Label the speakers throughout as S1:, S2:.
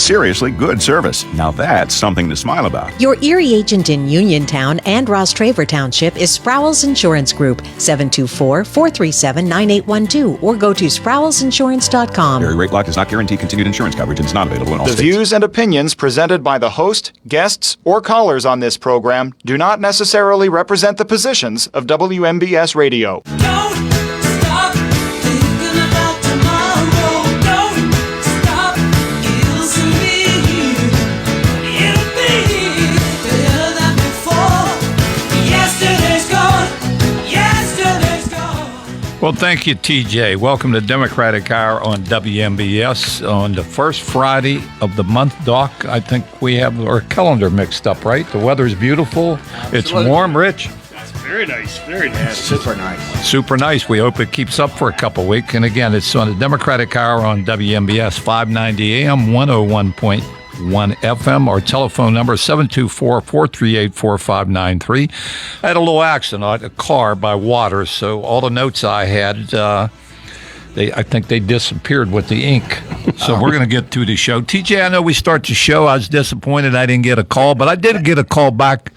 S1: Seriously good service. Now that's something to smile about.
S2: Your Erie agent in Uniontown and Ross Traver Township is Sprowls Insurance Group, 724-437-9812, or go to sprowlsinsurance.com.
S1: Erie Rate Lock does not guarantee continued insurance coverage and is not available in all
S3: The
S1: states.
S3: views and opinions presented by the host, guests, or callers on this program do not necessarily represent the positions of WMBS Radio.
S4: Don't stop thinking about tomorrow. Don't stop, it'll soon be here. It'll be better than before. Yesterday's gone.
S5: Well, thank you, TJ. Welcome to Democratic Hour on WMBS on the first Friday of the month, Doc. I think we have our calendar mixed up, right? The weather's beautiful. It's warm, Rich.
S6: Very nice, very nice.
S7: Super nice.
S5: Super nice. We hope it keeps up for a couple weeks. And again, it's on the Democratic Hour on WMBS, 590 AM, 101.1 FM. Our telephone number is 724-438-4593. I had a little accident. I had a car by water, so all the notes I had, I think they disappeared with the ink. So we're going to get through the show. TJ, I know we start the show. I was disappointed I didn't get a call, but I did get a call back.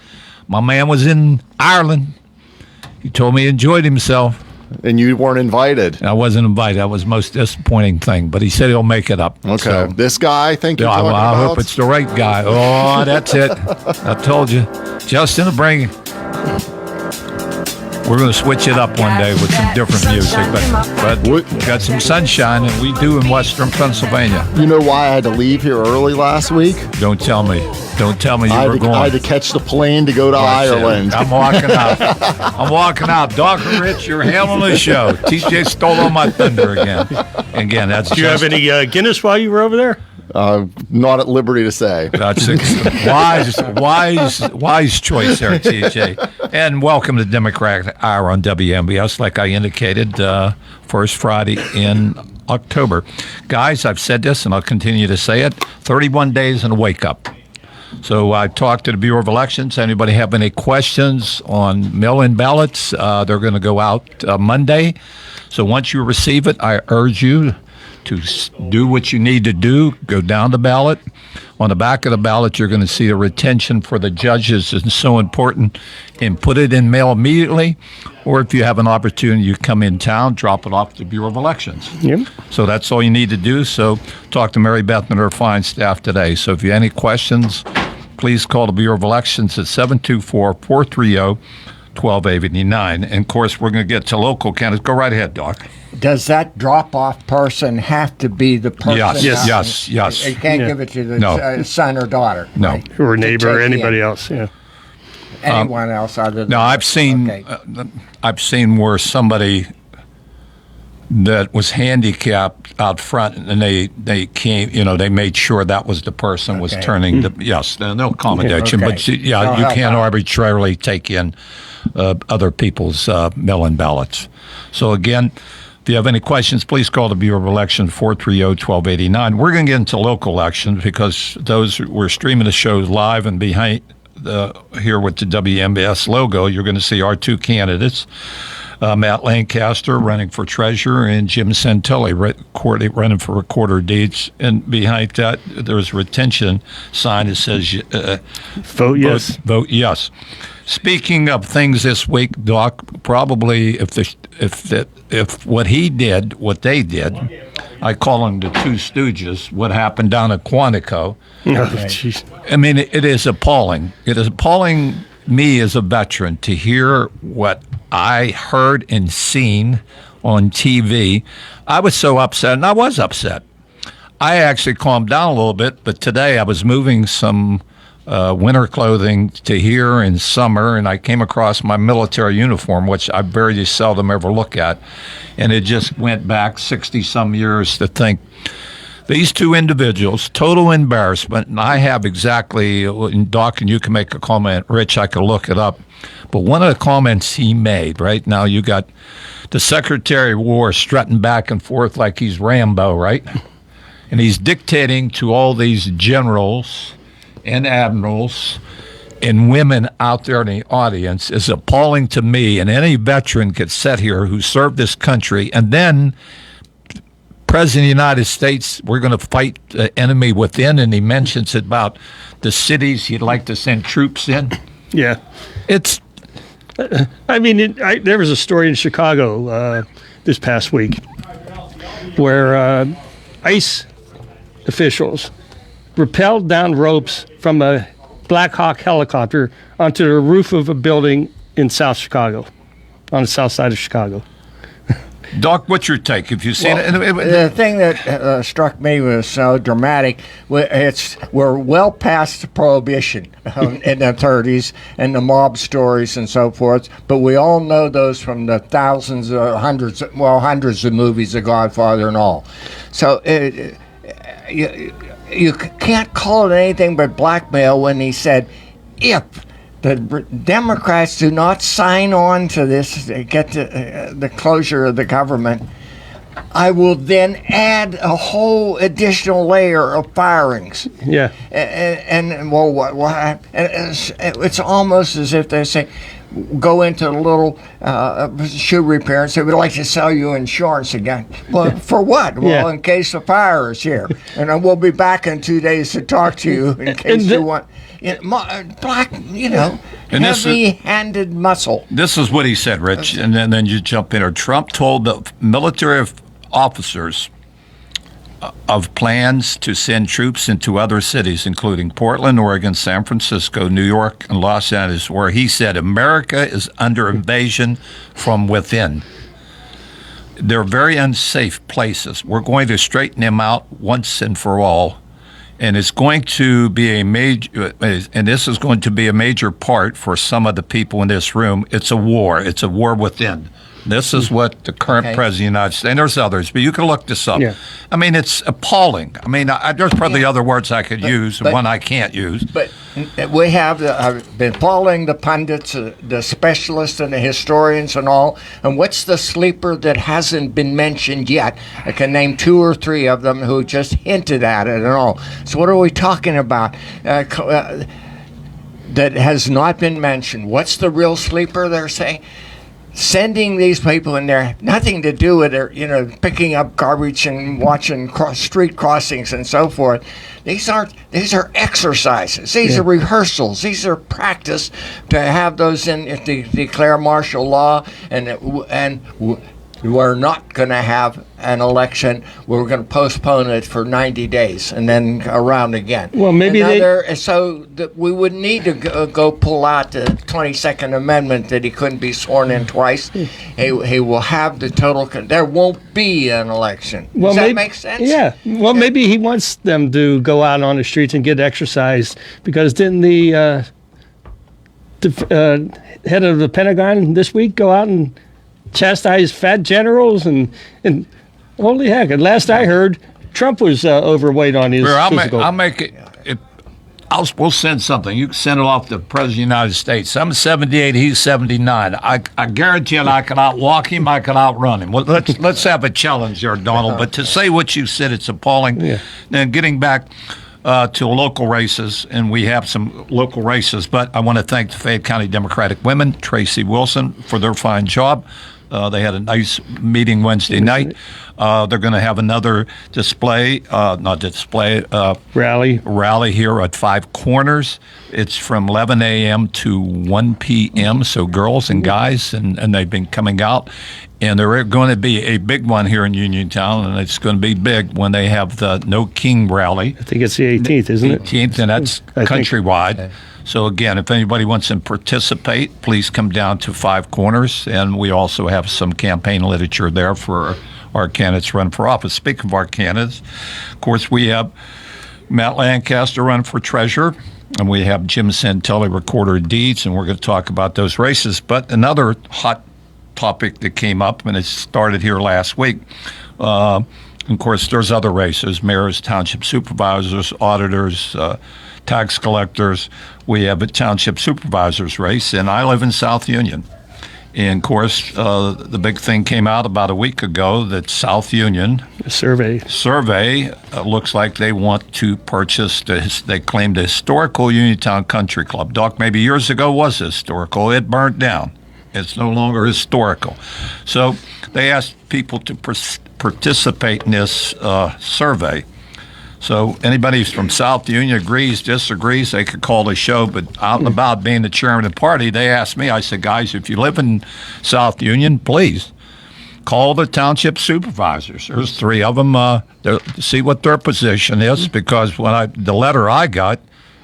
S5: My man was in Ireland. He told me he enjoyed himself.
S7: And you weren't invited.
S5: I wasn't invited. That was the most disappointing thing. But he said he'll make it up.
S7: Okay.
S5: So,
S7: This guy, I think you're
S5: I
S7: talking about?
S5: hope it's the right guy. Oh, that's it. I told you. Justin, bring it. We're going to switch it up one day with some different music. But we got some sunshine, and we do in Western Pennsylvania.
S7: You know why I had to leave here early last week?
S5: Don't tell me. Don't tell me you were going.
S7: I had to catch the plane to go to Ireland.
S5: I'm walking out. I'm walking out. Dr. Rich, you're handling the show. TJ stole all my thunder again. Again, that's
S6: Do you have any Guinness while you were over there?
S7: Not at liberty to say.
S5: That's a wise choice there, TJ. And welcome to Democratic Hour on WMBS. Like I indicated, first Friday in October. Guys, I've said this and I'll continue to say it. 31 days and a wake up. So I talked to the Bureau of Elections. Anybody have any questions on mail-in ballots? They're going to go out Monday. So once you receive it, I urge you to do what you need to do. Go down the ballot. On the back of the ballot, you're going to see a retention for the judges. It's so important. And put it in mail immediately. Or if you have an opportunity, you come in town, drop it off to the Bureau of Elections.
S6: Yep.
S5: So that's all you need to do. So talk to Mary Beth and her fine staff today. So if you have any questions, please call the Bureau of Elections at 724-430-1289. And, of course, we're going to get to local candidates. Go right ahead, Doc.
S8: Does that drop-off person have to be the person?
S5: Yes.
S8: You can't give it to the son or daughter.
S5: No.
S8: Right?
S6: Or a neighbor or
S8: take
S6: anybody
S8: in.
S6: else, yeah.
S8: Anyone else other than
S5: No, I've seen where somebody that was handicapped out front, and they came, they made sure that was the person was turning the, yes, no accommodation,
S8: Okay.
S5: but you can't arbitrarily take in other people's mail-in ballots. So again, if you have any questions, please call the Bureau of Elections 430-1289. We're going to get into local elections because we're streaming the show live and behind here with the WMBS logo. You're going to see our two candidates, Matt Lancaster running for treasurer and Jim Santilli running for recorder deeds. And behind that, there's a retention sign that says
S6: Vote yes.
S5: Vote yes. Speaking of things this week, Doc, probably if what they did, I call them the Two Stooges, what happened down at Quantico.
S6: Oh, jeez.
S5: I mean, it is appalling. It is appalling me as a veteran to hear what I heard and seen on TV. I was so upset, and I was upset. I actually calmed down a little bit, but today I was moving some winter clothing to here in summer, and I came across my military uniform, which I very seldom ever look at, and it just went back 60-some years to think, these two individuals, total embarrassment, and I have exactly, and Doc, and you can make a comment, Rich, I could look it up, but one of the comments he made, right now you got the Secretary of War strutting back and forth like he's Rambo, right? And he's dictating to all these generals and admirals and women out there in the audience is appalling to me, and any veteran could sit here who served this country and then President of the United States, we're going to fight the enemy within, and he mentions about the cities he'd like to send troops in.
S6: Yeah.
S5: It's
S6: I mean, there was a story in Chicago this past week where ICE officials rappelled down ropes from a Black Hawk helicopter onto the roof of a building in South Chicago, on the south side of Chicago.
S5: Doc, what's your take? Have you seen it?
S8: The thing that struck me was so dramatic. We're well past prohibition in the 30s and the mob stories and so forth. But we all know those from the thousands or hundreds of movies, The Godfather and all. So you can't call it anything but blackmail when he said, if the Democrats do not sign on to this, get to, the closure of the government, I will then add a whole additional layer of firings.
S6: Yeah.
S8: And well, what it's almost as if they say, go into a little shoe repair and say, we'd like to sell you insurance again. Well, for what? Well, in case the fire is here. And I will be back in 2 days to talk to you in case you want. Black,
S5: And this is-
S8: heavy-handed muscle.
S5: This is what he said, Rich, and then you jump in. Trump told the military officers of plans to send troops into other cities, including Portland, Oregon, San Francisco, New York, and Los Angeles, where he said America is under invasion from within. They're very unsafe places. We're going to straighten them out once and for all. And it's going to be a major, and this is going to be a major part for some of the people in this room. It's a war. It's a war within. This is what the current president of the United States, and there's others, but you can look this up.
S6: Yeah.
S5: I mean, it's appalling. I mean, there's probably other words I could use, and one I can't use.
S8: But we have, I've been following the pundits, the specialists and the historians and all, and what's the sleeper that hasn't been mentioned yet? I can name 2 or 3 of them who just hinted at it and all. So what are we talking about that has not been mentioned? What's the real sleeper they're saying? Sending these people in there, nothing to do with their, picking up garbage and watching street crossings and so forth. These are exercises. These are rehearsals. These are practice to have those in if they declare martial law and we're not going to have an election. We're going to postpone it for 90 days and then around again.
S6: Well, maybe
S8: so that we would need to go pull out the 22nd Amendment that he couldn't be sworn in twice. He will have the total. There won't be an election. Does that make sense?
S6: Yeah. Well, maybe he wants them to go out on the streets and get exercise because didn't the head of the Pentagon this week go out and chastise fat generals and holy heck! And last I heard, Trump was overweight on his physical.
S5: I'll make it. We'll send something. You can send it off to the President of the United States. I'm 78. He's 79. I guarantee you, I can outwalk him. I can outrun him. Well, let's have a challenge there, Donald. But to say what you said, it's appalling.
S6: Yeah.
S5: Then getting back to local races, and we have some local races. But I want to thank the Fayette County Democratic Women, Tracy Wilson, for their fine job. They had a nice meeting Wednesday night. They're going to have another rally here at Five Corners. It's from 11 a.m. to 1 p.m. So girls and guys, and they've been coming out. And they're going to be a big one here in Uniontown, and it's going to be big when they have the No King rally.
S6: I think it's the 18th, isn't it?
S5: 18th, and that's countrywide. So again, if anybody wants to participate, please come down to Five Corners, and we also have some campaign literature there for our candidates run for office. Speaking of our candidates, of course, we have Matt Lancaster run for treasurer, and we have Jim Santelli, recorder of deeds, and we're going to talk about those races. But another hot topic that came up, and it started here last week. Of course, there's other races: mayors, township supervisors, auditors, tax collectors. We have a township supervisors race, and I live in South Union. And of course, the big thing came out about a week ago that South Union
S6: survey
S5: looks like they want to purchase. They claim the historical Uniontown Country Club. Doc, maybe years ago was historical. It burnt down. It's no longer historical. So they asked people to participate in this survey. So anybody from South Union agrees, disagrees, they could call the show. But out and about, being the chairman of the party, they asked me, I said, guys, if you live in South Union, please call the township supervisors. There's 3 of them, see what their position is, because the letter I got,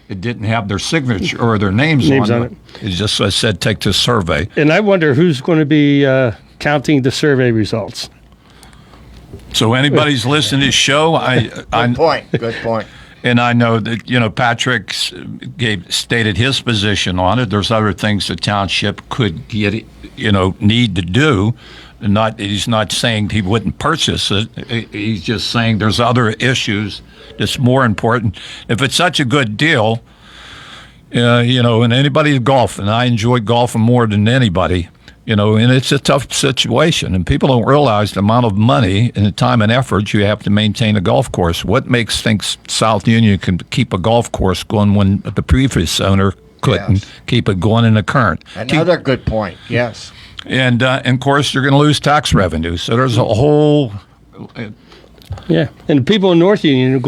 S5: it didn't have their signature or their names on it. It just said take this survey.
S6: And I wonder who's going to be counting the survey results.
S5: So anybody's listening to this show,
S8: Good point.
S5: And I know that, Patrick stated his position on it. There's other things the township could get, need to do. He's not saying he wouldn't purchase it. He's just saying there's other issues that's more important. If it's such a good deal, and anybody golf, and I enjoy golfing more than anybody, and it's a tough situation, and people don't realize the amount of money and the time and effort you have to maintain a golf course. What makes think South Union can keep a golf course going when the previous owner couldn't keep it going in the current?
S8: Another good point, yes.
S5: And of course, you're going to lose tax revenue. So there's a whole...
S6: Yeah, and people in North Union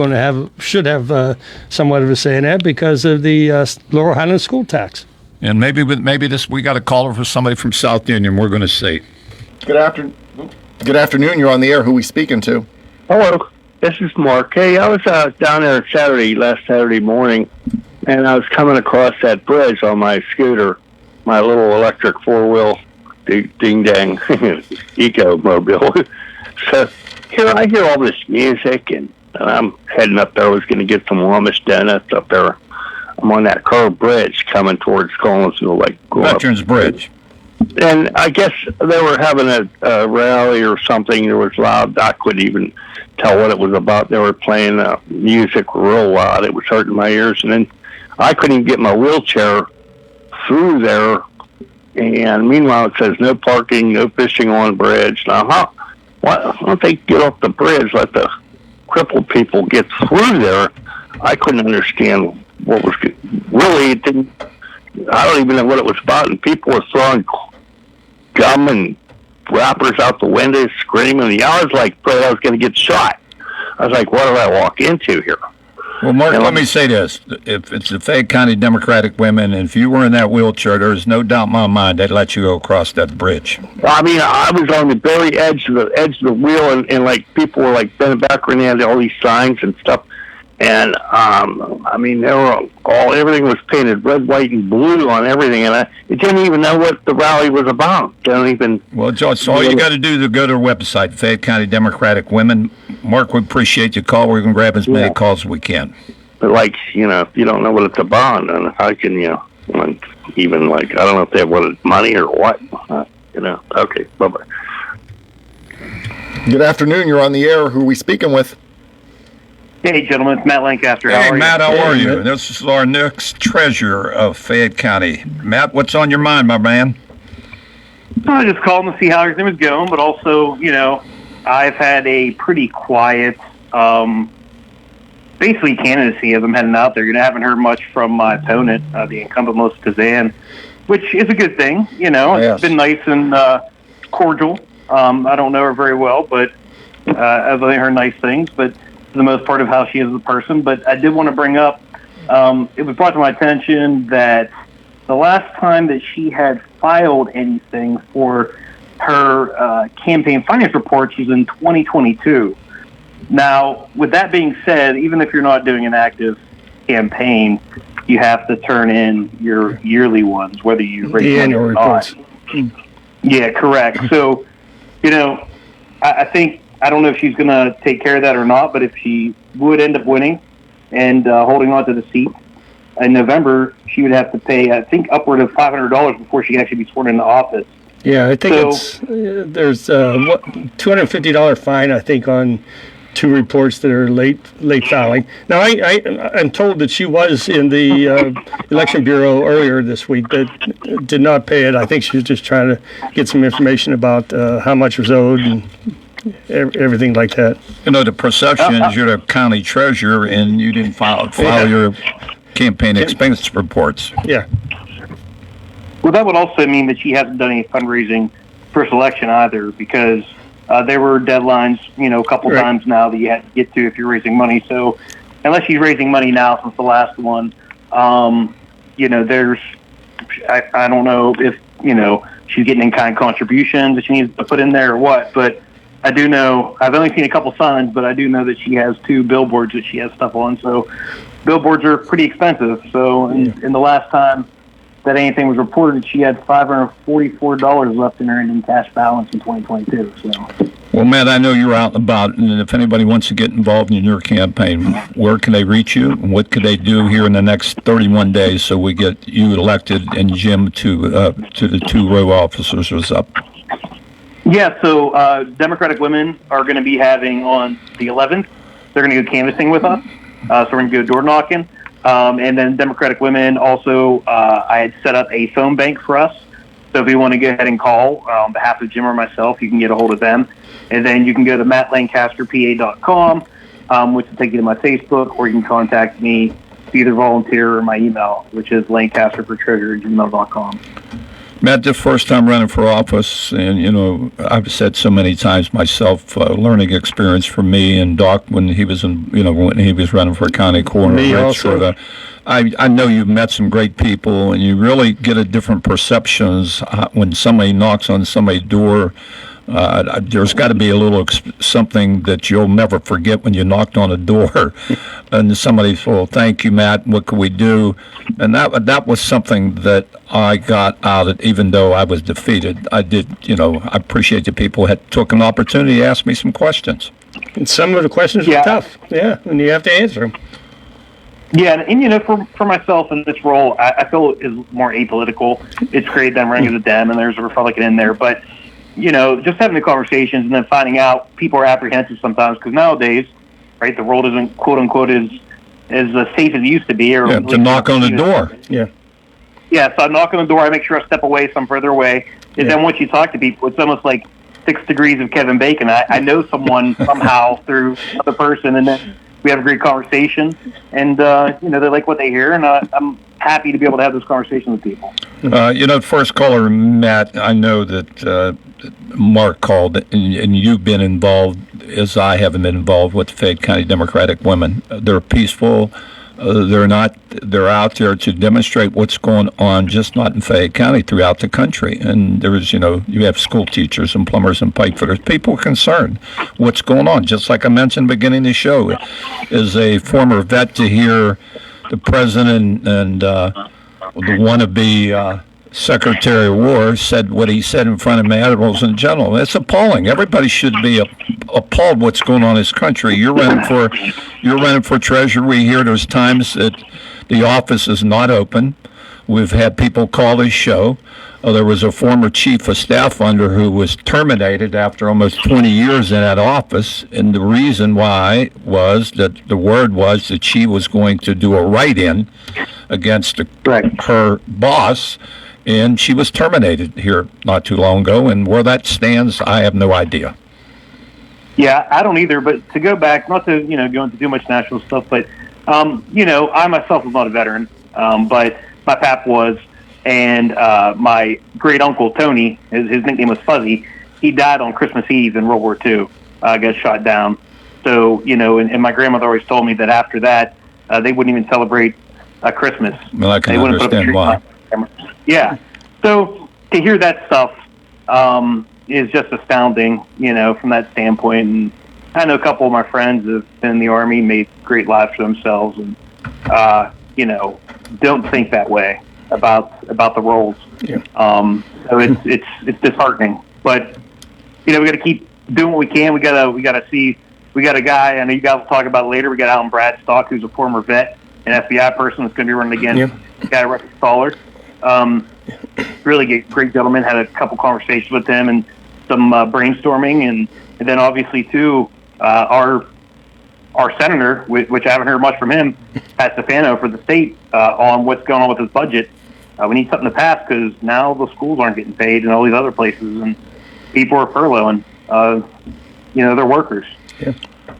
S6: should have somewhat of a say in that because of the Laurel Highland school tax.
S5: And maybe we got a caller for somebody from South Union. We're going to see.
S7: Good afternoon. You're on the air. Who are we speaking to?
S9: Hello, this is Mark. Hey, I was down there last Saturday morning, and I was coming across that bridge on my scooter, my little electric 4-wheel ding-dang eco-mobile. So I hear all this music, and I'm heading up there. I was going to get some Amish donuts up there. I'm on that curved bridge coming towards Collinsville,
S5: Veterans Bridge.
S9: And I guess they were having a rally or something. There was loud. I couldn't even tell what it was about. They were playing music real loud. It was hurting my ears. And then I couldn't even get my wheelchair through there. And meanwhile, it says no parking, no fishing on bridge. Now, why don't they get off the bridge, let the crippled people get through there? I couldn't understand what was really. It didn't. I don't even know what it was about. And people were throwing gum and wrappers out the windows, screaming. I was like, afraid I was going to get shot. I was like, what did I walk into here?
S5: Well, Mark, let me say this. If it's the Fayette County Democratic women, and if you were in that wheelchair, there's no doubt in my mind they'd let you go across that bridge.
S9: I mean, I was on the very edge of the wheel, and like people were like bending back and they had all these signs and stuff. And I mean, they were everything was painted red, white, and blue on everything, and I didn't even know what the rally was about. Don't even.
S5: Well, George, so all you got to do is go to their website, Fayette County Democratic Women. Mark, we appreciate your call. We're going to grab as many calls as we can.
S9: But if you don't know what it's about, and how can even I don't know if they have money or what. Okay, bye bye.
S7: Good afternoon. You're on the air. Who are we speaking with?
S10: Hey, gentlemen, it's Matt Lancaster.
S5: Hey, Matt, how are you? This is our next treasurer of Fayette County. Matt, what's on your mind, my man?
S10: I just called to see how everything was going, but also, I've had a pretty quiet, basically candidacy of them heading out there. I haven't heard much from my opponent, the incumbent Melissa Kazan, which is a good thing. It's been nice and cordial. I don't know her very well, but I've only heard nice things, but for the most part of how she is as a person. But I did want to bring up, it was brought to my attention that the last time that she had filed anything for her campaign finance reports was in 2022. Now, with that being said, even if you're not doing an active campaign, you have to turn in your yearly ones, whether you raise
S6: the
S10: money
S6: annual
S10: or
S6: reports.
S10: not. Yeah, correct. So, I think, I don't know if she's going to take care of that or not, but if she would end up winning and holding on to the seat in November, she would have to pay, I think, upward of $500 before she can actually be sworn into office.
S6: Yeah, I think there's a $250 fine, I think, on 2 reports that are late filing. Now, I'm told that she was in the election bureau earlier this week, but did not pay it. I think she was just trying to get some information about how much was owed and everything like that.
S5: The perception is you're the county treasurer and you didn't file your campaign expense reports.
S6: Yeah.
S10: Well, that would also mean that she hasn't done any fundraising first election either, because there were deadlines, a couple times now that you had to get to if you're raising money. So unless she's raising money now since the last one, there's, I don't know if, she's getting in-kind contributions that she needs to put in there or what, but I do know, I've only seen a couple signs, but I do know that she has 2 billboards that she has stuff on. So billboards are pretty expensive. So in the last time that anything was reported, she had $544 left in her ending cash balance in 2022. So.
S5: Well, Matt, I know you're out and about, and if anybody wants to get involved in your campaign, where can they reach you? And what could they do here in the next 31 days so we get you elected and Jim to the 2 row officers was up?
S10: Yeah, so Democratic women are going to be having on the 11th, they're going to go canvassing with us. So we're going to go door knocking. And then Democratic women also, I had set up a phone bank for us. So if you want to go ahead and call on behalf of Jim or myself, you can get a hold of them. And then you can go to mattlancasterpa.com, which will take you to my Facebook, or you can contact me, either volunteer or my email, which is lancasterfortreasurer@gmail.com.
S5: Matt, the first time running for office, and I've said so many times myself, learning experience for me and Doc when he was when he was running for county coroner.
S6: Me also.
S5: I know you've met some great people, and you really get a different perceptions when somebody knocks on somebody's door. There's got to be a little something that you'll never forget when you knocked on a door, and somebody said, "Well, thank you, Matt. What can we do?" And that was something that I got out of it, even though I was defeated. I did, I appreciate the people that took an opportunity to ask me some questions.
S6: And some of the questions are tough, and you have to answer them.
S10: Yeah, and for myself in this role, I feel is more apolitical. It's great that I'm running as a Dem and there's a Republican in there, but just having the conversations and then finding out people are apprehensive sometimes because nowadays, right, the world isn't quote unquote as safe as it used to be. Or
S5: to knock on the door.
S10: Yeah, so I knock on the door. I make sure I step away, some further away, and then once you talk to people, it's almost like 6 degrees of Kevin Bacon. I know someone somehow through another person, and then we have a great conversation, and they like what they hear, and I'm happy to be able to have this conversation with people.
S5: First caller, Matt, I know that Mark called, and you've been involved, as I haven't been involved, with the Fayette County Democratic women. They're peaceful. They're out there to demonstrate what's going on, just not in Fayette County, throughout the country. And there's, you have school teachers and plumbers and pipe fitters. People concerned what's going on. Just like I mentioned at the beginning of the show, as a former vet, to hear the president and the wannabe Secretary of War said what he said in front of my admirals and generals. It's appalling. Everybody should be appalled what's going on in this country. You're running for treasurer. We hear there's times that the office is not open. We've had people call this show. There was a former chief of staff under who was terminated after almost 20 years in that office, and the reason why was that the word was that she was going to do a write-in against her boss, and she was terminated here not too long ago, and where that stands, I have no idea.
S10: Yeah, I don't either, but to go back, not to, go into too much national stuff, but, I myself was not a veteran, but my pap was, and my great-uncle, Tony, his nickname was Fuzzy, he died on Christmas Eve in World War II, got shot down. So, and my grandmother always told me that after that, they wouldn't even celebrate Christmas.
S5: Well, I can understand why.
S10: Yeah. So to hear that stuff is just astounding, from that standpoint. And I know a couple of my friends have been in the Army, made great lives for themselves, and, don't think that way about the roles.
S6: Yeah.
S10: So it's disheartening. But, we got to keep doing what we can. We got a guy, I know you guys will talk about it later, we got Alan Bradstock, who's a former vet, an FBI person that's going to be running against Guy Rex Stoller. Really great gentleman. Had a couple conversations with him and some brainstorming, and then obviously too our senator, which I haven't heard much from him, Pat Stefano, for the state on what's going on with his budget. We need something to pass because now the schools aren't getting paid and all these other places, and people are furloughing their workers.
S6: Yeah.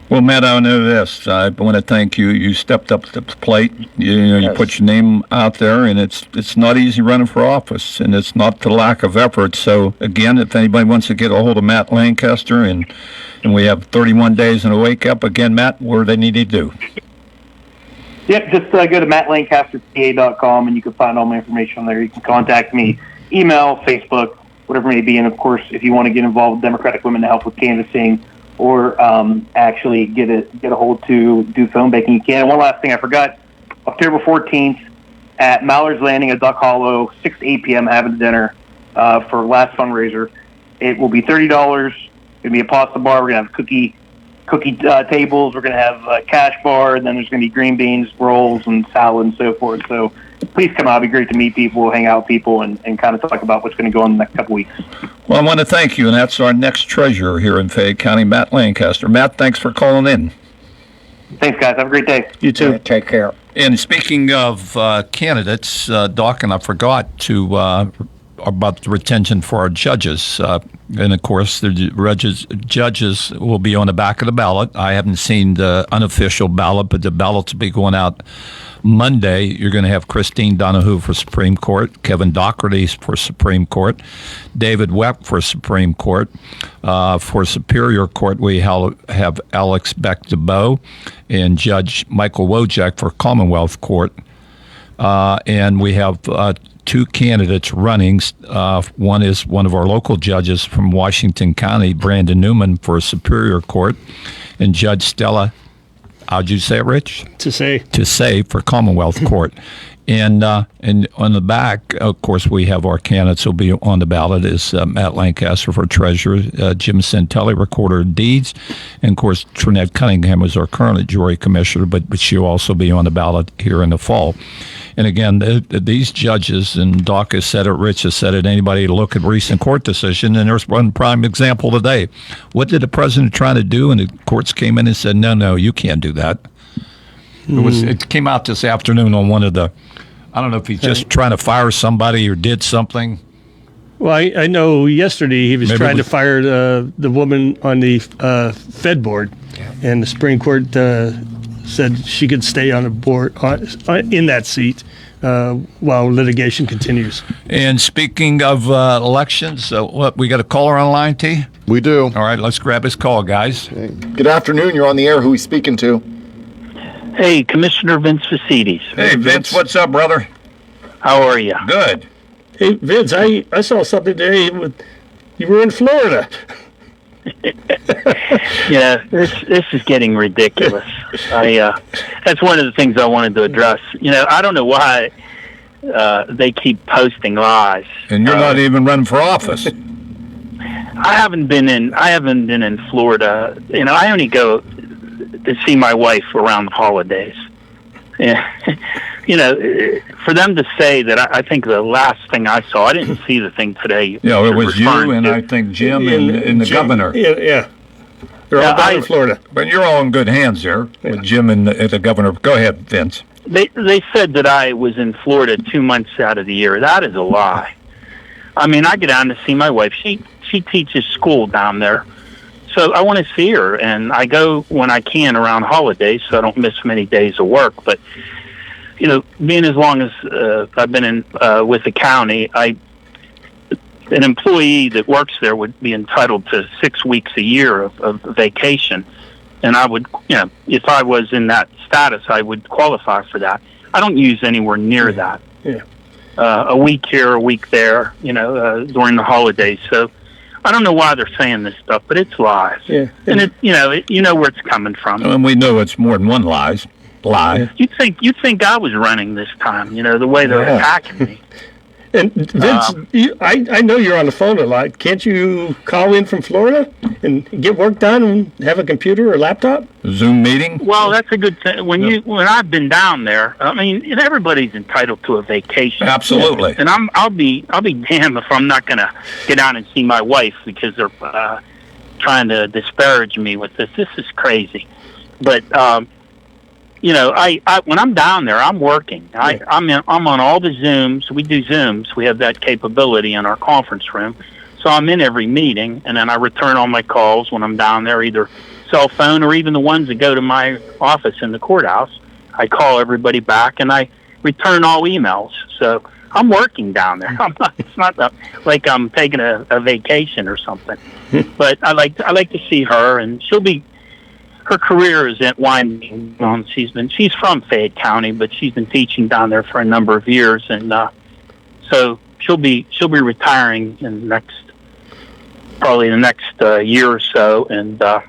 S5: Well, Matt, I know this. I want to thank you. You stepped up to the plate. You put your name out there, and it's not easy running for office, and it's not the lack of effort. So, again, if anybody wants to get a hold of Matt Lancaster, and we have 31 days in a wake-up, again, Matt, what do they need to do?
S10: Yep, just go to mattlancasterpa.com, and you can find all my information on there. You can contact me, email, Facebook, whatever it may be. And, of course, if you want to get involved with Democratic Women to help with canvassing or actually get a hold to do phone banking, you can. And one last thing I forgot, October 14th at Mallard's Landing at Duck Hollow, 6 to 8 p.m., having dinner for last fundraiser. It will be $30. It's going to be a pasta bar. We're going to have cookie tables. We're going to have a cash bar, and then there's going to be green beans, rolls, and salad, and so forth. So please come out. It'd be great to meet people, hang out with people, and kind of talk about what's going to go on in the next couple weeks.
S5: Well, I want to thank you, and that's our next treasurer here in Fayette County, Matt Lancaster. Matt, thanks for calling in.
S10: Thanks, guys. Have a great day.
S6: You too.
S8: Take care.
S5: And speaking of candidates, Doc, and I forgot to about the retention for our judges. And, of course, the judges will be on the back of the ballot. I haven't seen the unofficial ballot, but the ballots will be going out Monday. You're going to have Christine Donahue for Supreme Court, Kevin Doherty for Supreme Court, David Webb for Supreme Court. For Superior Court, we have Alex Beck-DeBow and Judge Michael Wojak for Commonwealth Court. And we have two candidates running. One is one of our local judges from Washington County, Brandon Newman, for Superior Court, and Judge Stella, how'd you say it, Rich?
S6: To say for Commonwealth Court. And on the back, of course, we have our candidates who will be on the ballot is Matt Lancaster for Treasurer, Jim Santelli, Recorder of Deeds, and, of course, Trinette Cunningham is our current Jury Commissioner, but she'll also be on the ballot here in the fall. And, again, these judges, and Doc has said it, Rich has said it, anybody look at recent court decision, and there's one prime example today. What did the president try to do? And the courts came in and said, no, you can't do that. It came out this afternoon on one of the, I don't know if he's just trying to fire somebody or did something. Well, I know yesterday he was trying to fire the woman on the Fed board, and the Supreme Court said she could stay on the board in that seat while litigation continues.
S5: And speaking of elections, we got a caller online, T?
S7: We do.
S5: All right, let's grab his call, guys.
S7: Good afternoon. You're on the air. Who are we speaking to?
S11: Hey, Commissioner Vince Vacides.
S5: Hey, Vince, what's up, brother?
S11: How are you?
S5: Good.
S6: Hey, Vince, I saw something today. You were in Florida.
S11: Yeah, this is getting ridiculous. That's one of the things I wanted to address. I don't know why they keep posting lies.
S5: And you're not even running for office.
S11: I haven't been in Florida. I only go to see my wife around the holidays. Yeah. For them to say that, I think the last thing I saw, I didn't see the thing today.
S5: Yeah, it was you and I think Jim and the governor.
S6: Yeah. They're all down in Florida.
S5: But you're all in good hands there with Jim and the governor. Go ahead, Vince.
S11: They said that I was in Florida 2 months out of the year. That is a lie. I mean, I get down to see my wife. She teaches school down there. So I want to see her, and I go when I can around holidays, so I don't miss many days of work. But being as long as I've been in with the county, an employee that works there would be entitled to 6 weeks a year of vacation, and I would, if I was in that status, I would qualify for that. I don't use anywhere near that.
S6: Yeah.
S11: A week here, a week there, during the holidays. So I don't know why they're saying this stuff, but it's lies.
S6: Yeah.
S11: And you know where it's coming from.
S5: And we know it's more than one lie.
S6: Yeah.
S11: You think I was running this time? The way they're attacking me.
S6: And Vince, I know you're on the phone a lot. Can't you call in from Florida and get work done and have a computer or laptop?
S5: Zoom meeting?
S11: Well, that's a good thing. When I've been down there, I mean, everybody's entitled to a vacation.
S5: Absolutely.
S11: And I'll be damned if I'm not going to get down and see my wife because they're trying to disparage me with this. This is crazy. But I when I'm down there, I'm working. I'm on all the Zooms. We do Zooms. We have that capability in our conference room. So I'm in every meeting, and then I return all my calls when I'm down there, either cell phone, or even the ones that go to my office in the courthouse. I call everybody back, and I return all emails. So I'm working down there. It's not like I'm taking a vacation or something. But I like to see her, and her career is at winding on. She's from Fayette County, but she's been teaching down there for a number of years, and so she'll be retiring in probably the next year or so, and but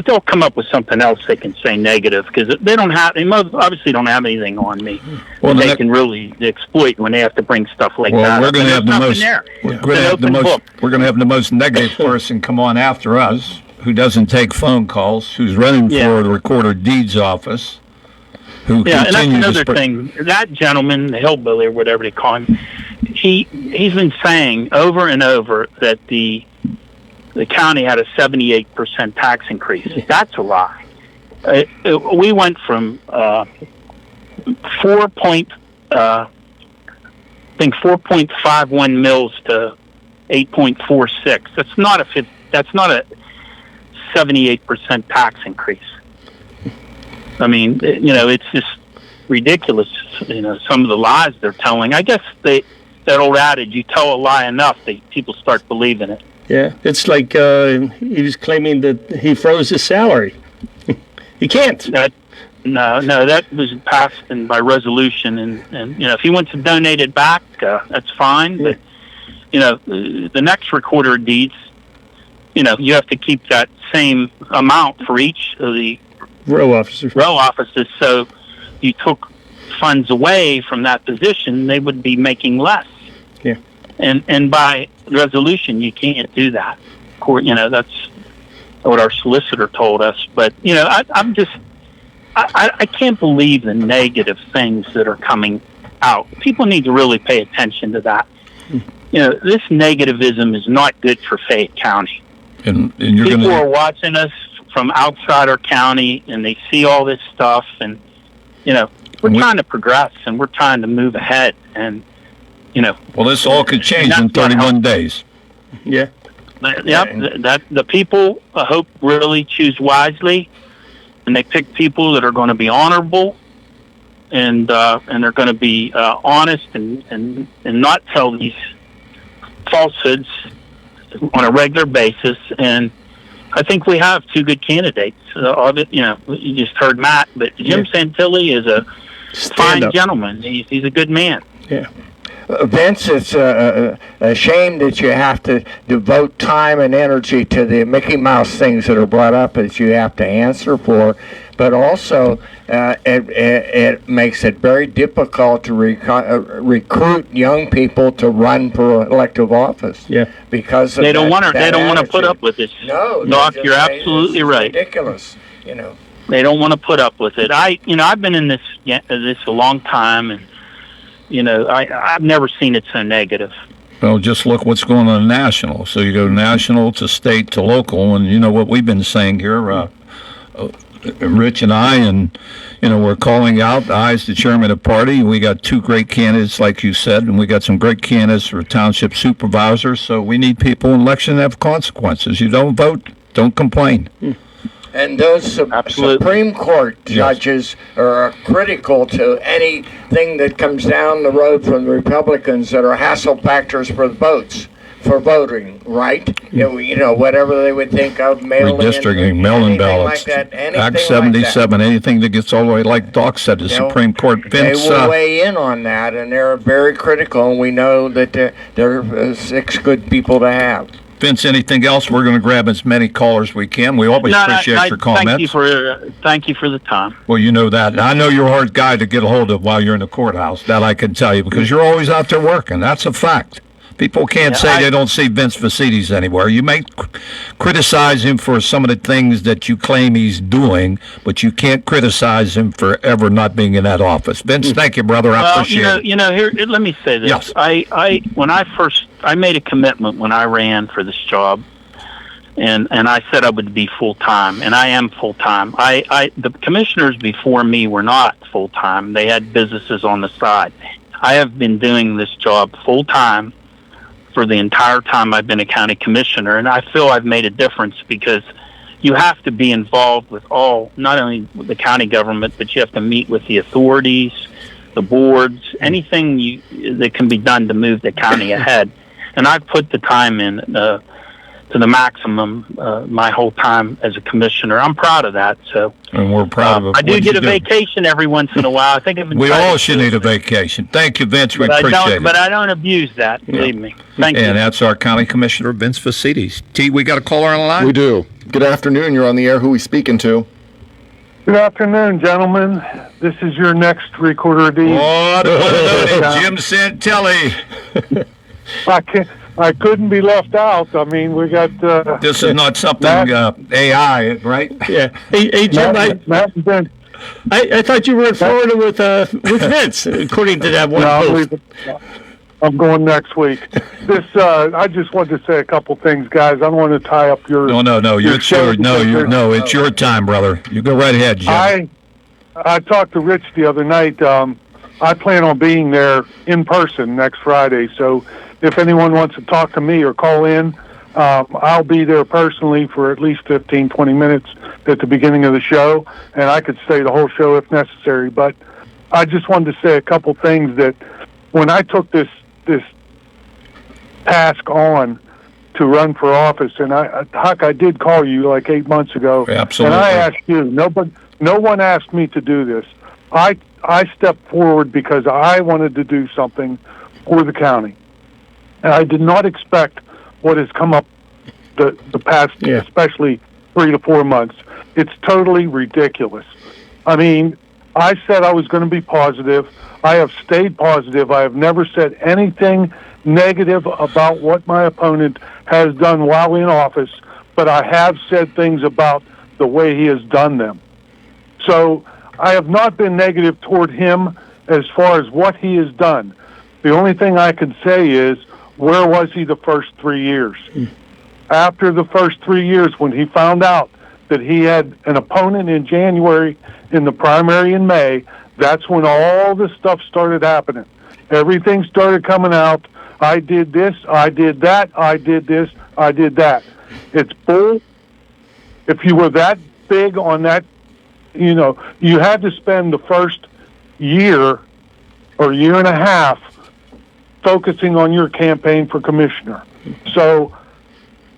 S11: they'll come up with something else they can say negative, because they obviously don't have anything on me they can really exploit when they have to bring stuff like that.
S5: We're going to have the most negative person come on after us, who doesn't take phone calls, who's running for the Recorder of Deeds office, who
S11: and that's
S5: continues
S11: another thing. That gentleman, the hillbilly or whatever they call him, he's been saying over and over that the county had a 78% tax increase. That's a lie. We went from 4.51 mils to 8.46. That's not a 78% tax increase. I mean, it's just ridiculous. Some of the lies they're telling. I guess that old adage, you tell a lie enough, people start believing it.
S6: Yeah, it's like he was claiming that he froze his salary. He can't.
S11: No, that was passed by resolution, and if he wants to donate it back, that's fine. But the next Recorder of Deeds, you have to keep that same amount for each of the row offices. So you took funds away from that position, they would be making less.
S6: Yeah.
S11: And by resolution, you can't do that. That's what our solicitor told us. But I can't believe the negative things that are coming out. People need to really pay attention to that. This negativism is not good for Fayette County.
S5: And
S11: people are watching us from outside our county, and they see all this stuff, and we're trying to progress, and we're trying to move ahead, and
S5: well, this all could change in 31 days.
S6: Yeah.
S11: That the people, I hope, really choose wisely, and they pick people that are going to be honorable, and they're going to be honest, and not tell these falsehoods on a regular basis. And I think we have two good candidates. You just heard Matt, but Jim Santilli is a fine gentleman. He's a good man.
S6: Yeah.
S8: Vince, it's a shame that you have to devote time and energy to the Mickey Mouse things that are brought up that you have to answer for, but also it makes it very difficult to recruit young people to run for elective office.
S6: Yeah,
S8: because
S11: they don't want to put up with this.
S8: No,
S11: Doc, you're absolutely right.
S8: Ridiculous,
S11: They don't want to put up with it. I've been in this a long time, and I've never seen it so negative.
S5: Well, just look what's going on national. So you go national to state to local, and what we've been saying here, Rich and I, and we're calling out. I's the chairman of the party. We got two great candidates, like you said, and we got some great candidates for township supervisors. So we need people in election to have consequences. You don't vote, don't complain.
S8: And those Supreme Court judges are critical to anything that comes down the road from the Republicans that are hassle factors for voting, right? Whatever they would think of
S5: redistricting, mail-in ballots,
S8: like that,
S5: Act 77, anything that gets all the way, like Doc said, the Supreme Court. Vince,
S8: they will weigh in on that, and they're very critical, and we know that they're 6 good people to have.
S5: Vince, anything else? We're going to grab as many callers as we can. We always appreciate your comments.
S11: Thank you for the time.
S5: Well, you know that. And I know you're a hard guy to get a hold of while you're in the courthouse. That I can tell you, because you're always out there working. That's a fact. People can't say they don't see Vince Vacides anywhere. You may criticize him for some of the things that you claim he's doing, but you can't criticize him for ever not being in that office. Vince, thank you, brother. I appreciate it.
S11: Here, let me say this.
S5: Yes.
S11: I made a commitment when I ran for this job, and I said I would be full-time, and I am full-time. The commissioners before me were not full-time. They had businesses on the side. I have been doing this job full-time for the entire time I've been a county commissioner, and I feel I've made a difference because you have to be involved with not only with the county government, but you have to meet with the authorities, the boards, anything that can be done to move the county ahead. And I've put the time in to the maximum my whole time as a commissioner. I'm proud of that. So,
S5: and we're proud of it.
S11: I do get a vacation every once in a while. I think
S5: we all should need a vacation. Thank you, Vince. We appreciate it.
S11: But I don't abuse that. Believe me. Thank you.
S5: And that's our County Commissioner, Vince Vacides. T, we got a caller on the line?
S7: We do. Good afternoon. You're on the air. Who are we speaking to?
S12: Good afternoon, gentlemen. This is your next recorder of deeds.
S5: What Jim Santelli.
S12: I couldn't be left out. I mean, we got...
S5: this is not something AI, right?
S6: Yeah. Hey Jim, I thought you were in Florida with Vince, according to that one post.
S12: I'm going next week. I just wanted to say a couple things, guys. I don't want to tie up your...
S5: No. It's your time, brother. You go right ahead, Jim.
S12: I talked to Rich the other night. I plan on being there in person next Friday, so if anyone wants to talk to me or call in, I'll be there personally for at least 15, 20 minutes at the beginning of the show, and I could stay the whole show if necessary. But I just wanted to say a couple things that when I took this task on to run for office, and Huck, I did call you like 8 months ago.
S5: Absolutely.
S12: And I asked you. No one asked me to do this. I stepped forward because I wanted to do something for the county. And I did not expect what has come up the past, especially 3 to 4 months. It's totally ridiculous. I mean, I said I was going to be positive. I have stayed positive. I have never said anything negative about what my opponent has done while in office, but I have said things about the way he has done them. So I have not been negative toward him as far as what he has done. The only thing I can say is, where was he the first 3 years? After the first 3 years, when he found out that he had an opponent in January in the primary in May, that's when all this stuff started happening. Everything started coming out. I did this, I did that, I did this, I did that. It's bull. If you were that big on that, you had to spend the first year or year and a half focusing on your campaign for commissioner. So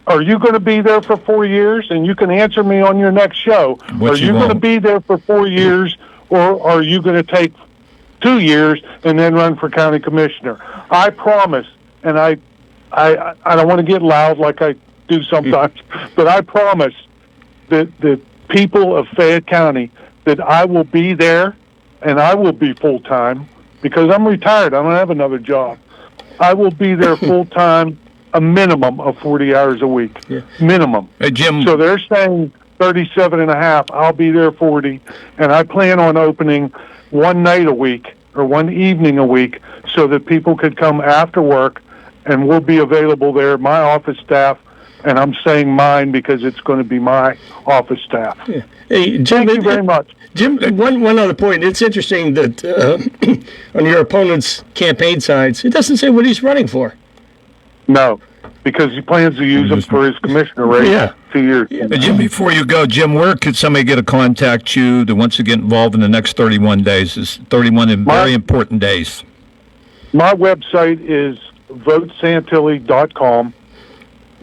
S12: are you going to be there for 4 years? And you can answer me on your next show. Are you going to be there for 4 years, or are you going to take 2 years and then run for county commissioner? I promise, and I don't want to get loud like I do sometimes, but I promise that the people of Fayette County that I will be there, and I will be full-time because I'm retired. I don't have another job. I will be there full-time, a minimum of 40 hours a week. Minimum.
S5: Hey, Jim.
S12: So they're saying 37 and a half. I'll be there 40, and I plan on opening one night a week or one evening a week so that people could come after work, and we'll be available there, my office staff, and I'm saying mine because it's going to be my office staff.
S6: Yeah. Hey, Jim,
S12: thank you very much.
S6: Jim, one other point. It's interesting that on your opponent's campaign sides, it doesn't say what he's running for.
S12: No, because he plans to use them for his commissioner race 2 years.
S5: Yeah. Jim, before you go, Jim, where could somebody get to contact you that wants to get involved in the next 31 days? It's 31 very important days.
S12: My website is votesantilli.com.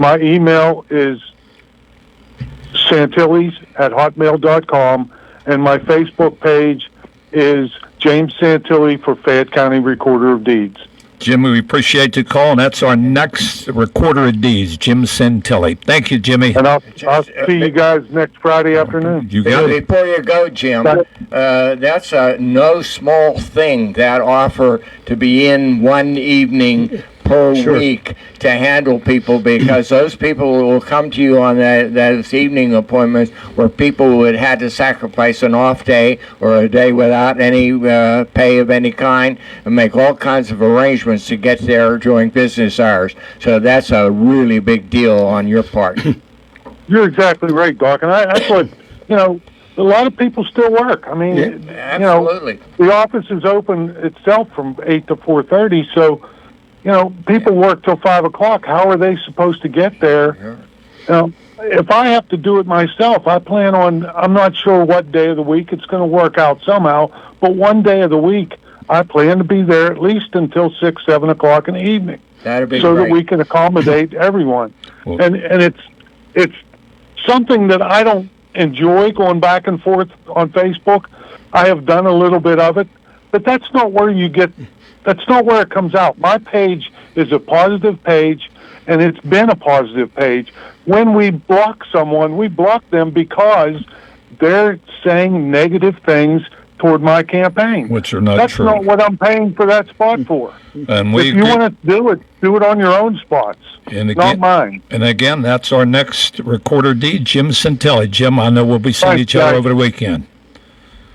S12: My email is santillis@hotmail.com, and my Facebook page is James Santilli for Fayette County Recorder of Deeds.
S5: Jimmy, we appreciate the call, and that's our next Recorder of Deeds, Jim Santilli. Thank you, Jimmy.
S12: And I'll see you guys next Friday afternoon.
S5: You got it.
S8: Before you go, Jim, that's no small thing, that offer to be in one evening per week to handle people, because those people will come to you on those evening appointments where people would had to sacrifice an off day or a day without any pay of any kind and make all kinds of arrangements to get there during business hours. So that's a really big deal on your part.
S12: You're exactly right, Doc. And I thought, a lot of people still work. I mean,
S8: absolutely.
S12: The office is open itself from 8 to 4:30, so people work till 5 o'clock. How are they supposed to get there Now, if I have to do it myself, I'm not sure what day of the week it's going to work out somehow, but one day of the week, I plan to be there at least until 6, 7 o'clock in the evening.
S8: That'd be
S12: so
S8: great.
S12: that we can accommodate everyone.
S5: Well,
S12: and it's something that I don't enjoy going back and forth on Facebook. I have done a little bit of it, but that's not where it comes out. My page is a positive page, and it's been a positive page. When we block someone, we block them because they're saying negative things toward my campaign.
S5: Which are not
S12: That's
S5: true.
S12: not what I'm paying for that spot for.
S5: And we
S12: if you want to do it on your own spots,
S5: and
S12: not mine.
S5: And again, that's our next recorder D, Jim Santelli. Jim, I know we'll be seeing
S12: Thanks,
S5: each other
S12: guys.
S5: over the weekend.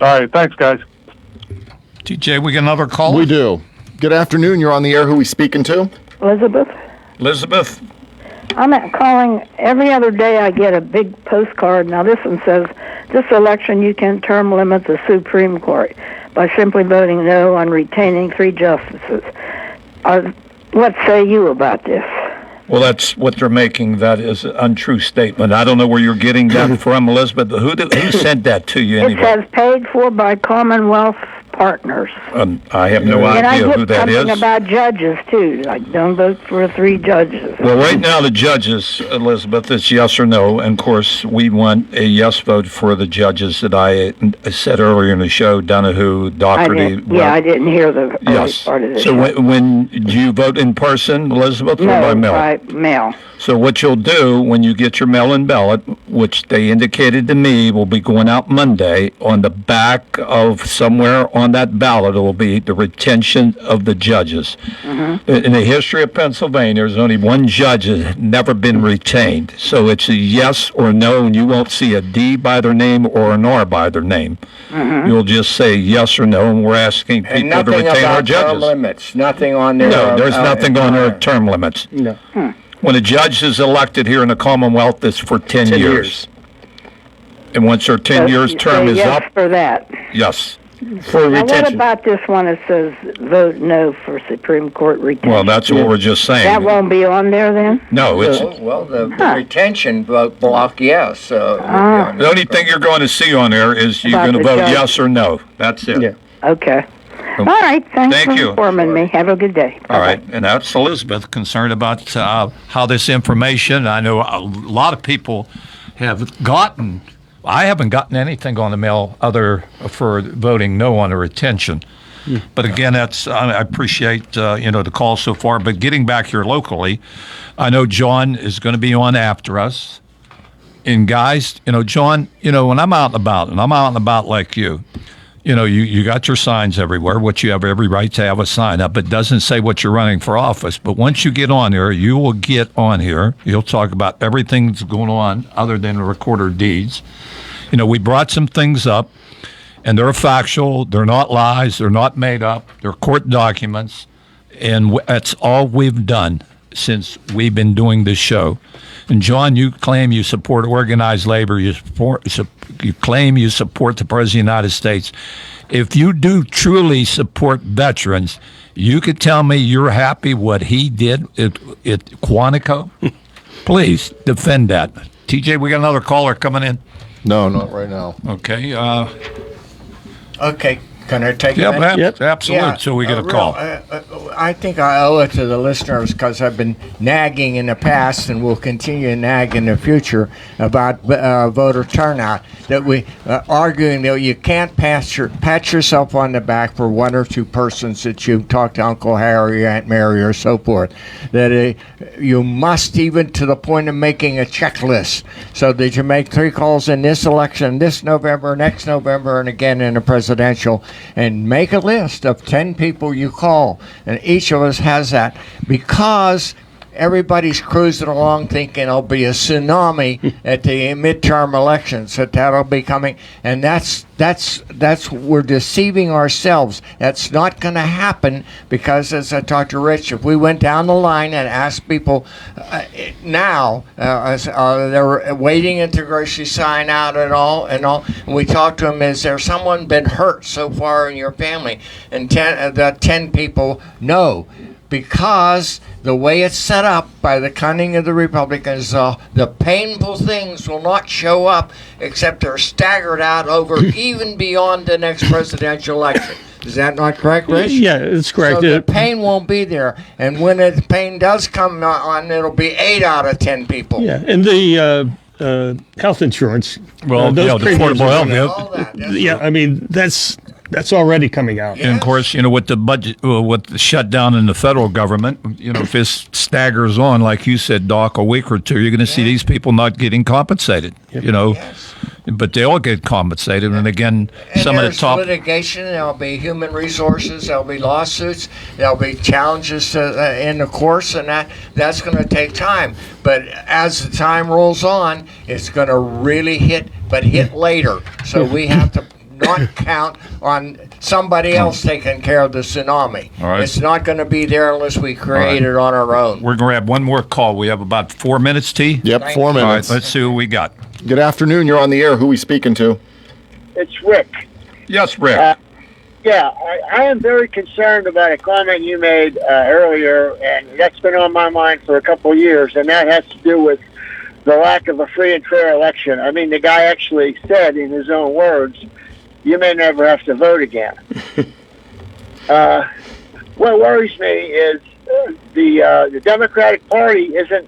S12: All right, thanks, guys.
S5: TJ, we got another call?
S7: We do. Good afternoon. You're on the air. Who we speaking to?
S13: Elizabeth.
S5: Elizabeth.
S13: I'm calling every other day. I get a big postcard. Now this one says, "This election you can term limit the Supreme Court by simply voting no on retaining 3 justices." What say you about this?
S5: Well, that's what they're making. That is an untrue statement. I don't know where you're getting that from, Elizabeth. Who sent that to you anyway?
S13: It says paid for by Commonwealth partners.
S5: I have no
S13: And I
S5: idea
S13: get
S5: who that
S13: something
S5: is.
S13: about judges too. Like don't vote for 3 judges.
S5: Well, right now the judges, Elizabeth, it's yes or no. And of course, we want a yes vote for the judges that I said earlier in the show, Donahue, Doherty.
S13: I didn't hear the early
S5: Yes.
S13: part of this.
S5: So when do you vote in person, Elizabeth, or
S13: no,
S5: by mail?
S13: by mail.
S5: So what you'll do when you get your mail-in ballot, which they indicated to me will be going out Monday, on the back of somewhere on that ballot, it will be the retention of the judges.
S13: Mm-hmm.
S5: In the history of Pennsylvania, there's only one judge that has never been retained. So it's a yes or no, and you won't see a D by their name or an R by their name.
S8: Mhm.
S5: You'll just say yes or no, and we're asking
S8: And
S5: people to
S8: nothing
S5: retain our
S8: about term
S5: judges.
S8: limits. Nothing on there.
S5: No, there's nothing on their term limits.
S8: No.
S5: When a judge is elected here in the Commonwealth, it's for 10 years. And once their 10 years term
S13: Say
S5: is
S13: yes
S5: up,
S13: for that.
S5: yes.
S13: Now, what about this one that says vote no for Supreme Court retention?
S5: Well, that's what we're just saying.
S13: That won't be on there then?
S5: No, it's
S8: Well, the retention vote block, yes.
S5: the only thing you're going to see on there is you're
S13: About
S5: going to
S13: the
S5: vote
S13: judge.
S5: yes or no. That's it.
S13: Okay. All right. Thanks
S5: Thank
S13: for
S5: you.
S13: informing me. Have a good day.
S5: All right, and that's Elizabeth concerned about how this information. I know a lot of people have gotten. I haven't gotten anything on the mail other for voting no on the retention. But again, I appreciate the call so far. But getting back here locally, I know John is going to be on after us. And guys, John, when I'm out and about, and I'm out and about like you. You got your signs everywhere, which you have every right to have a sign up. It doesn't say what you're running for office. But once you get on here, you will get on here. You'll talk about everything that's going on other than the recorder deeds. We brought some things up, and they're factual. They're not lies. They're not made up. They're court documents. And that's all we've done since we've been doing this show. And John, you claim you support organized labor. You claim you support the President of the United States. If you do truly support veterans, you could tell me you're happy what he did at Quantico. Please defend that. TJ, we got another caller coming in.
S7: No, not right now.
S5: Okay.
S8: Okay. Can I take
S5: Yep,
S8: a minute?
S5: absolutely. So we get a call.
S8: I think I owe it to the listeners because I've been nagging in the past and will continue to nag in the future about voter turnout. That we arguing that you can't pat yourself on the back for 1 or 2 persons that you talked to Uncle Harry, Aunt Mary, or so forth. That you must, even to the point of making a checklist, so that you make 3 calls in this election, this November, next November, and again in the presidential. And make a list of 10 people you call, and each of us has that, because everybody's cruising along thinking there'll be a tsunami at the midterm elections, that'll be coming, and that's we're deceiving ourselves. That's not going to happen, because as I talked to Rich, if we went down the line and asked people now, they're waiting at the grocery sign out and all, and we talked to them, is there someone been hurt so far in your family? And 10 people, no. because the way it's set up by the cunning of the Republicans, the painful things will not show up except they're staggered out over even beyond the next presidential election. Is that not correct, Rich?
S6: Yeah, it's correct.
S8: So the pain won't be there, and when the pain does come on, it'll be 8 out of 10 people.
S6: Yeah, and the health insurance.
S5: Well,
S6: those
S5: the
S6: premiums
S5: affordable
S6: are
S5: health.
S6: gonna- Yeah, I mean that's already coming out.
S5: And of course, with the budget, with the shutdown in the federal government, if this staggers on, like you said, Doc, a week or two, you're going to see these people not getting compensated. But they all get compensated. And again,
S8: And
S5: some of the
S8: there's
S5: top.
S8: litigation. There'll be human resources. There'll be lawsuits. There'll be challenges in the course, and that's going to take time. But as the time rolls on, it's going to really hit later. So we have to not count on somebody else taking care of the tsunami.
S5: All right.
S8: It's not going to be there unless we create it on our own.
S5: We're going to have one more call. We have about 4 minutes, T.
S7: Yep, 4
S5: All right,
S7: minutes.
S5: let's see who we got.
S7: Good afternoon. You're on the air. Who we speaking to?
S14: It's Rick.
S5: Yes, Rick.
S14: Yeah, I am very concerned about a comment you made earlier, and that's been on my mind for a couple of years, and that has to do with the lack of a free and fair election. I mean, the guy actually said in his own words, you may never have to vote again. What worries me is the Democratic Party isn't...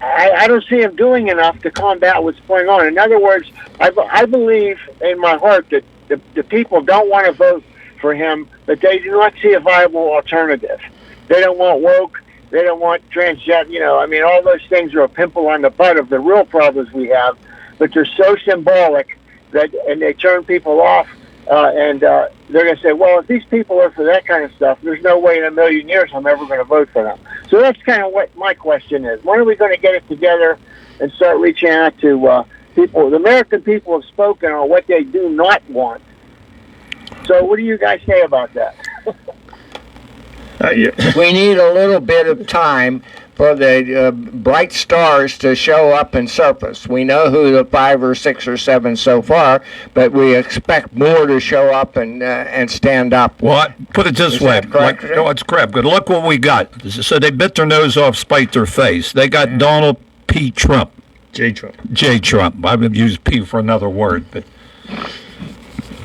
S14: I don't see him doing enough to combat what's going on. In other words, I believe in my heart that the people don't want to vote for him, but they do not see a viable alternative. They don't want woke. They don't want transgender. I mean, all those things are a pimple on the butt of the real problems we have, but they're so symbolic and they turn people off. And they're going to say, well, if these people are for that kind of stuff, there's no way in a million years I'm ever going to vote for them. So that's kind of what my question is. When are we going to get it together and start reaching out to people? The American people have spoken on what they do not want. So what do you guys say about that?
S8: We need a little bit of time for the bright stars to show up and surface. We know who the 5 or 6 or 7 so far, but we expect more to show up and stand up.
S5: Well, put it this way. No, it's crap. But look what we got. So they bit their nose off, spite their face. They got Donald P. Trump.
S6: J. Trump.
S5: J. Trump. I would use P for another word,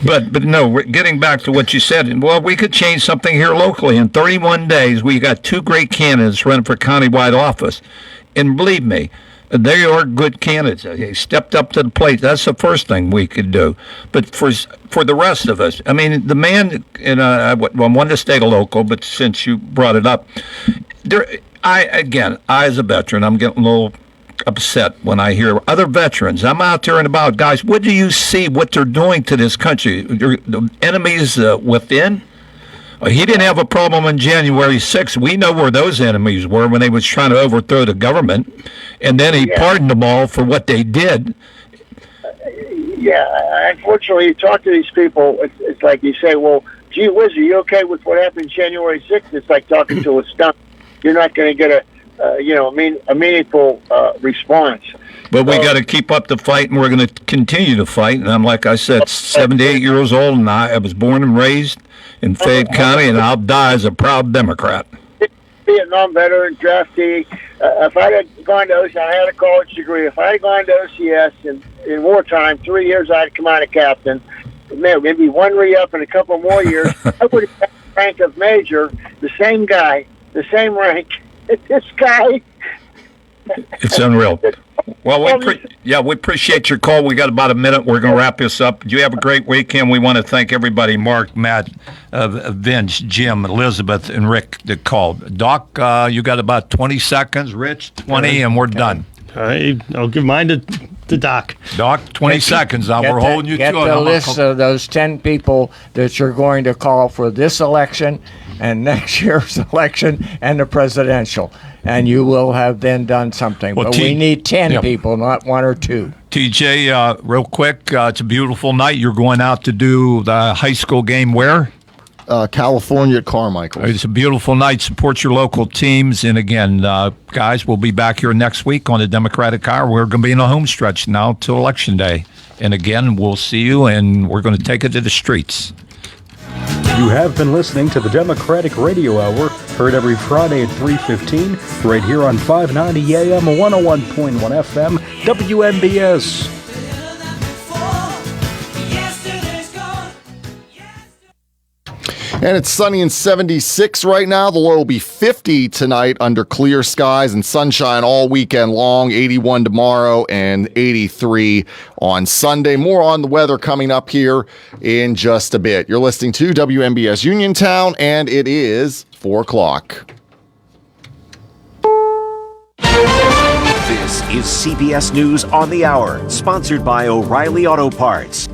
S5: But no, getting back to what you said, well, we could change something here locally. In 31 days, we got 2 great candidates running for countywide office. And believe me, they are good candidates. They stepped up to the plate. That's the first thing we could do. But for the rest of us, I mean, the man, I wanted to stay local, but since you brought it up, I as a veteran, I'm getting a little upset when I hear other veterans. I'm out there and about, guys, what do you see what they're doing to this country? The enemies within? He didn't have a problem on January 6th. We know where those enemies were when they was trying to overthrow the government. And then he pardoned them all for what they did.
S14: Yeah, unfortunately, you talk to these people, it's like you say, well, gee whiz, are you okay with what happened January 6th? It's like talking to a stump. You're not going to get a meaningful response.
S5: But we got to keep up the fight, and we're going to continue to fight. And I'm, like I said, 78 years old, and I was born and raised in Fayette County, and I'll die as a proud Democrat.
S14: Vietnam veteran, draftee. If I had gone to OCS, I had a college degree. If I had gone to OCS in wartime, 3 years I'd come out a captain. Maybe 1 re-up in a couple more years. I would have had the rank of major, the same guy, the same rank. This guy.
S5: It's unreal. Well, we appreciate your call. We got about a minute. We're going to wrap this up. You have a great weekend. We want to thank everybody, Mark, Matt, Vince, Jim, Elizabeth, and Rick that called. Doc, you got about 20 seconds. Rich, 20, and we're done.
S6: I'll give mine to Doc.
S5: Doc, 20 seconds. Now we're holding you to it.
S8: Get the list of those 10 people that you're going to call for this election and next year's election and the presidential. And you will have then done something. Well, but we need 10 people, not 1 or 2.
S5: TJ, real quick, it's a beautiful night. You're going out to do the high school game where?
S7: California at Carmichael.
S5: It's a beautiful night. Support your local teams. And again, guys, we'll be back here next week on the Democratic Hour. We're going to be in the home stretch now till Election Day. And again, we'll see you, and we're going to take it to the streets.
S15: You have been listening to the Democratic Radio Hour, heard every Friday at 3:15, right here on 590 AM, 101.1 FM, WMBS.
S7: And it's sunny and 76 right now. The low will be 50 tonight under clear skies and sunshine all weekend long. 81 tomorrow and 83 on Sunday. More on the weather coming up here in just a bit. You're listening to WMBS Uniontown, and it is 4 o'clock.
S16: This is CBS News on the Hour, sponsored by O'Reilly Auto Parts.